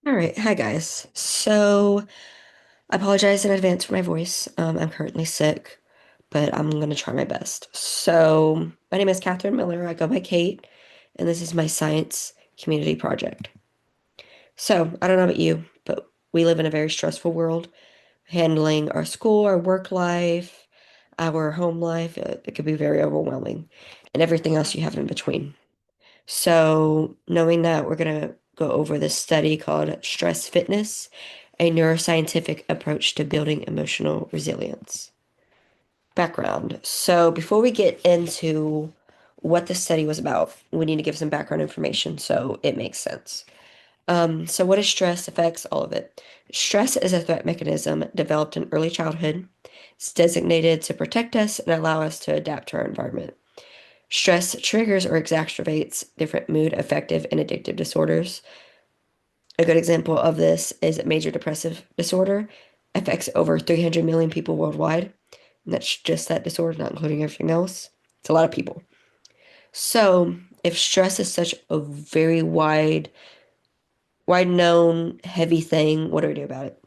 All right, hi guys. I apologize in advance for my voice. I'm currently sick, but I'm gonna try my best. My name is Catherine Miller. I go by Kate, and this is my science community project. I don't know about you, but we live in a very stressful world, handling our school, our work life, our home life. It could be very overwhelming, and everything else you have in between. Knowing that, we're going to go over this study called Stress Fitness, a neuroscientific approach to building emotional resilience. Background. Before we get into what the study was about, we need to give some background information so it makes sense. What is stress? Affects all of it. Stress is a threat mechanism developed in early childhood. It's designated to protect us and allow us to adapt to our environment. Stress triggers or exacerbates different mood, affective, and addictive disorders. A good example of this is major depressive disorder. Affects over 300 million people worldwide. And that's just that disorder, not including everything else. It's a lot of people. So, if stress is such a very wide known, heavy thing, what do we do about it?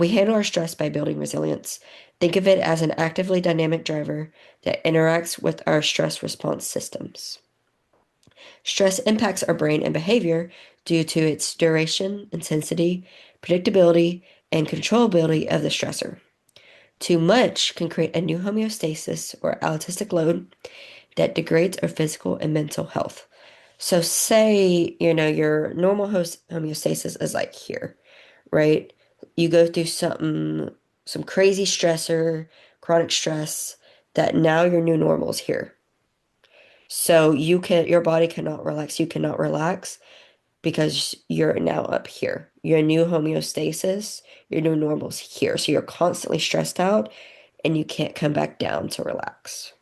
We handle our stress by building resilience. Think of it as an actively dynamic driver that interacts with our stress response systems. Stress impacts our brain and behavior due to its duration, intensity, predictability, and controllability of the stressor. Too much can create a new homeostasis or allostatic load that degrades our physical and mental health. So say, your normal homeostasis is like here, right? You go through some crazy stressor, chronic stress, that now your new normal is here. Your body cannot relax. You cannot relax because you're now up here. Your new homeostasis, your new normal's here. So you're constantly stressed out and you can't come back down to relax.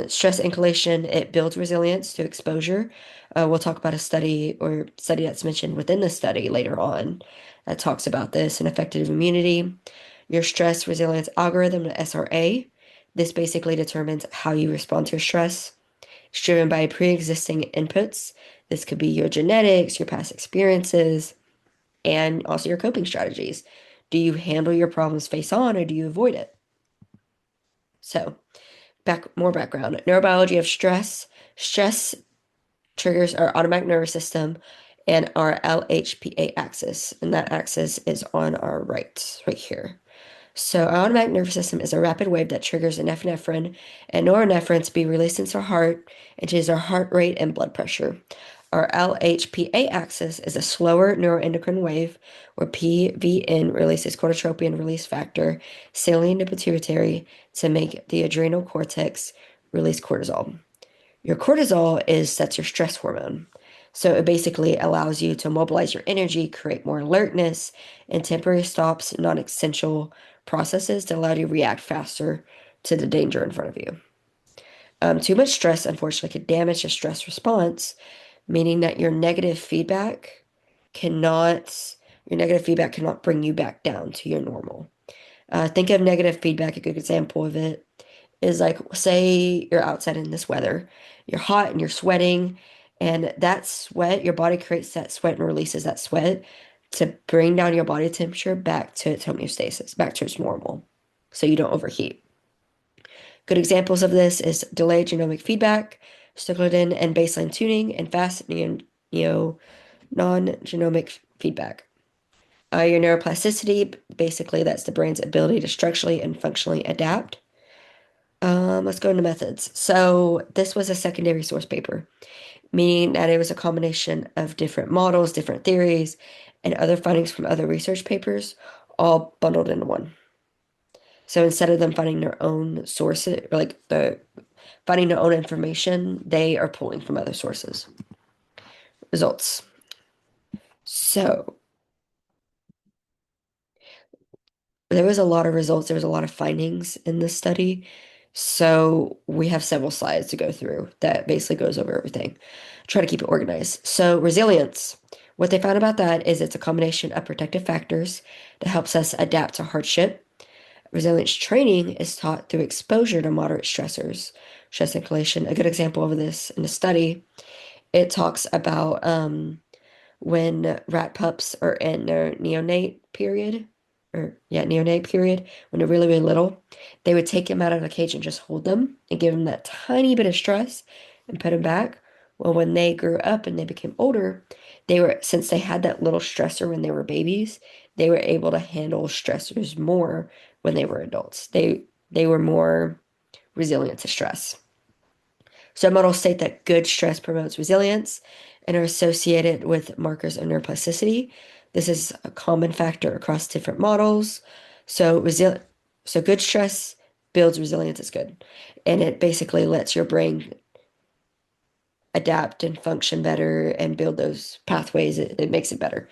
Stress inhalation, it builds resilience to exposure. We'll talk about a study that's mentioned within the study later on that talks about this and effective immunity. Your stress resilience algorithm, the SRA. This basically determines how you respond to stress. It's driven by pre-existing inputs. This could be your genetics, your past experiences, and also your coping strategies. Do you handle your problems face on or do you avoid it? So, more background. Neurobiology of stress. Stress triggers our autonomic nervous system and our LHPA axis, and that axis is on our right here. Our autonomic nervous system is a rapid wave that triggers epinephrine and norepinephrine to be released into our heart and changes our heart rate and blood pressure. Our LHPA axis is a slower neuroendocrine wave where PVN releases corticotropin release factor, signaling the pituitary to make the adrenal cortex release cortisol. Your cortisol that's your stress hormone. So it basically allows you to mobilize your energy, create more alertness, and temporarily stops non-essential processes to allow you to react faster to the danger in front of you. Too much stress, unfortunately, could damage the stress response, meaning that your negative feedback cannot bring you back down to your normal. Think of negative feedback. A good example of it is like, say you're outside in this weather, you're hot and you're sweating, and that sweat, your body creates that sweat and releases that sweat to bring down your body temperature back to its homeostasis, back to its normal, so you don't overheat. Good examples of this is delayed genomic feedback, cycloden and baseline tuning, and fast non-genomic feedback. Your neuroplasticity, basically, that's the brain's ability to structurally and functionally adapt. Let's go into methods. So this was a secondary source paper, meaning that it was a combination of different models, different theories, and other findings from other research papers, all bundled into one. So instead of them finding their own sources, or finding their own information, they are pulling from other sources. Results. So there was a lot of results. There was a lot of findings in this study. So we have several slides to go through that basically goes over everything. Try to keep it organized. So resilience. What they found about that is it's a combination of protective factors that helps us adapt to hardship. Resilience training is taught through exposure to moderate stressors. Stress inhalation, a good example of this in the study, it talks about when rat pups are in their neonate period, or yeah, neonate period, when they're really, really little, they would take them out of the cage and just hold them and give them that tiny bit of stress and put them back. Well, when they grew up and they became older, since they had that little stressor when they were babies, they were able to handle stressors more when they were adults. They were more resilient to stress. Some models state that good stress promotes resilience and are associated with markers of neuroplasticity. This is a common factor across different models. So so good stress builds resilience is good. And it basically lets your brain adapt and function better and build those pathways. It makes it better.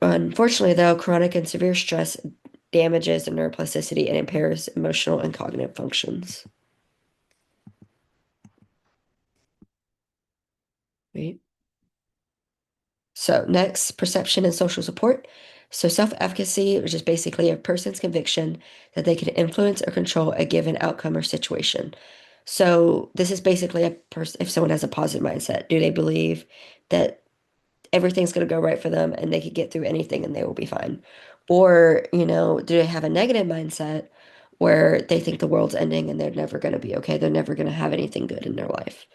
Unfortunately, though, chronic and severe stress damages the neuroplasticity and impairs emotional and cognitive functions. Right? So next, perception and social support. So self-efficacy, which is basically a person's conviction that they can influence or control a given outcome or situation. So this is basically a person, if someone has a positive mindset, do they believe that everything's going to go right for them and they could get through anything and they will be fine? Or, do they have a negative mindset where they think the world's ending and they're never going to be okay? They're never going to have anything good in their life.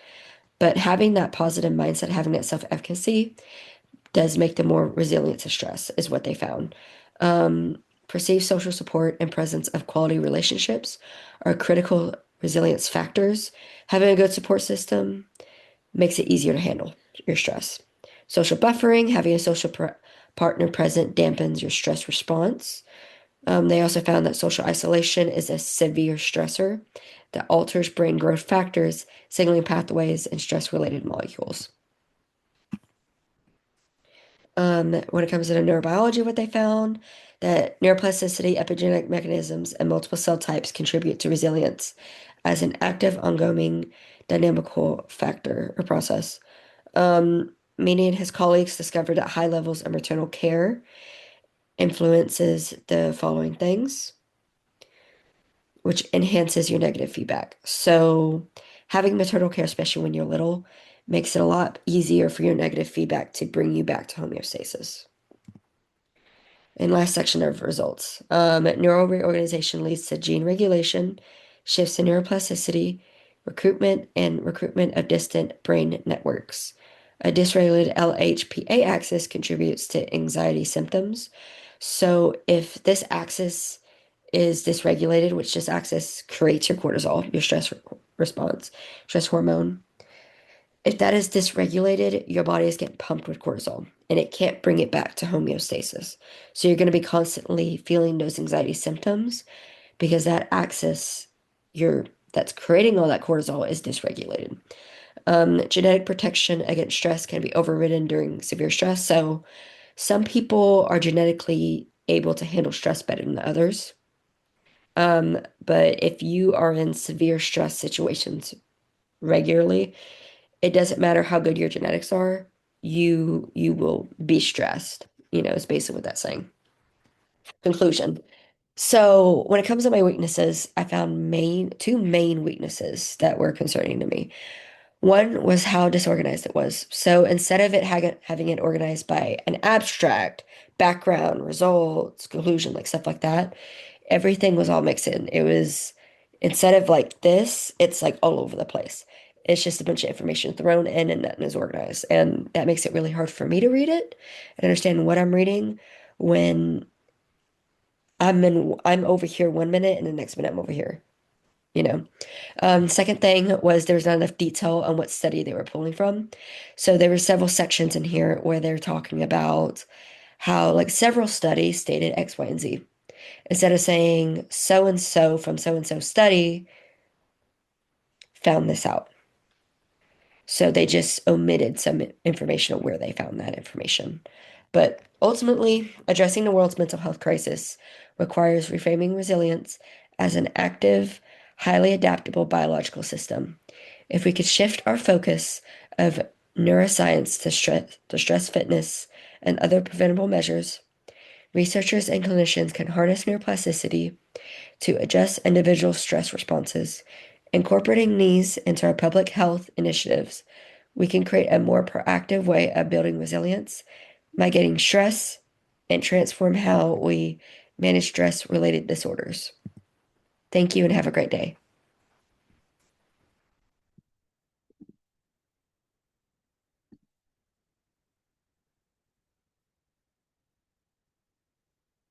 But having that positive mindset, having that self-efficacy, does make them more resilient to stress, is what they found. Perceived social support and presence of quality relationships are critical resilience factors. Having a good support system makes it easier to handle your stress. Social buffering, having a partner present dampens your stress response. They also found that social isolation is a severe stressor that alters brain growth factors, signaling pathways, and stress-related molecules. When it comes to neurobiology, what they found that neuroplasticity, epigenetic mechanisms, and multiple cell types contribute to resilience as an active, ongoing, dynamical factor or process. Meany and his colleagues discovered that high levels of maternal care influences the following things, which enhances your negative feedback. So, having maternal care, especially when you're little, makes it a lot easier for your negative feedback to bring you back to homeostasis. And last section of results. Neural reorganization leads to gene regulation, shifts in neuroplasticity, recruitment of distant brain networks. A dysregulated LHPA axis contributes to anxiety symptoms. So if this axis is dysregulated, which this axis creates your cortisol, your stress response, stress hormone, if that is dysregulated, your body is getting pumped with cortisol and it can't bring it back to homeostasis. So you're going to be constantly feeling those anxiety symptoms because that axis you're that's creating all that cortisol is dysregulated. Genetic protection against stress can be overridden during severe stress. So some people are genetically able to handle stress better than others. But if you are in severe stress situations regularly, it doesn't matter how good your genetics are, you will be stressed, is basically what that's saying. Conclusion. So when it comes to my weaknesses, I found two main weaknesses that were concerning to me. One was how disorganized it was. So instead of having it organized by an abstract, background, results, conclusion, like stuff like that, everything was all mixed in. It was, instead of like this, it's like all over the place. It's just a bunch of information thrown in and nothing is organized. And that makes it really hard for me to read it and understand what I'm reading when I'm over here 1 minute and the next minute I'm over here, you know. Second thing was there was not enough detail on what study they were pulling from. So there were several sections in here where they're talking about how like several studies stated X, Y, and Z. Instead of saying so and so from so and so study found this out. So they just omitted some information on where they found that information. But ultimately, addressing the world's mental health crisis requires reframing resilience as an active, highly adaptable biological system. If we could shift our focus of neuroscience to stress fitness and other preventable measures, researchers and clinicians can harness neuroplasticity to adjust individual stress responses. Incorporating these into our public health initiatives We can create a more proactive way of building resilience, mitigating stress, and transform how we manage stress related disorders. Thank you and have a great day.